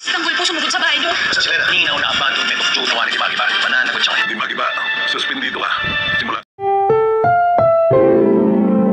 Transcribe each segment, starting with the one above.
Tanggol po sumugod sa bahay niyo. Sa sila, hinaw na abandonment of June na wali di magiba. Mananagot siya. Di magiba. Suspendido ka. Simula.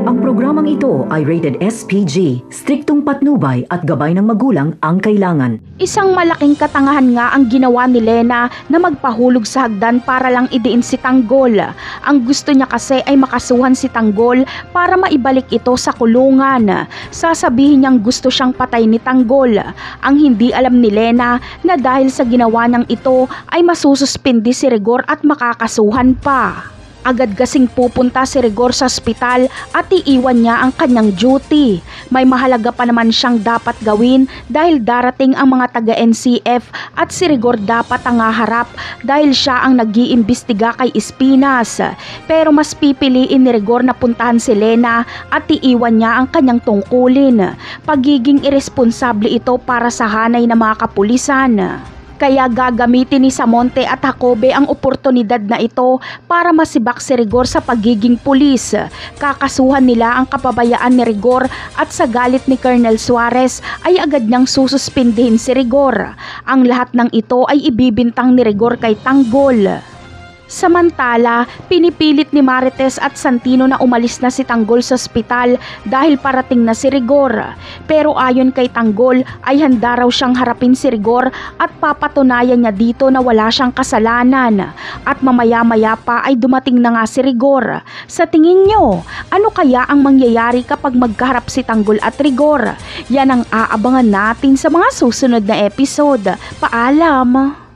Ang programang ito ay rated SPG, striktong patnubay at gabay ng magulang ang kailangan. Isang malaking katangahan nga ang ginawa ni Lena na magpahulog sa hagdan para lang idiin si Tanggol. Ang gusto niya kasi ay makasuhan si Tanggol para maibalik ito sa kulungan. Sasabihin niyang gusto siyang patay ni Tanggol. Ang hindi alam ni Lena na dahil sa ginawa niyang ito ay masususpindi si Rigor at makakasuhan pa. Agad kasing pupunta si Rigor sa ospital at iiwan niya ang kanyang duty. May mahalaga pa naman siyang dapat gawin dahil darating ang mga taga-NCF at si Rigor dapat ang haharap dahil siya ang nag-iimbestiga kay Espinas. Pero mas pipiliin ni Rigor na puntahan si Lena at iiwan niya ang kanyang tungkulin. Pagiging iresponsable ito para sa hanay ng mga kapulisan. Kaya gagamitin ni Samonte at Jacobe ang oportunidad na ito para masibak si Rigor sa pagiging pulis. Kakasuhan nila ang kapabayaan ni Rigor at sa galit ni Colonel Suarez ay agad niyang sususpindihin si Rigor. Ang lahat ng ito ay ibibintang ni Rigor kay Tanggol. Samantala, pinipilit ni Marites at Santino na umalis na si Tanggol sa ospital dahil parating na si Rigor. Pero ayon kay Tanggol ay handa raw siyang harapin si Rigor at papatunayan niya dito na wala siyang kasalanan. At mamaya-maya pa ay dumating na nga si Rigor. Sa tingin nyo, ano kaya ang mangyayari kapag magkaharap si Tanggol at Rigor? Yan ang aabangan natin sa mga susunod na episode. Paalam!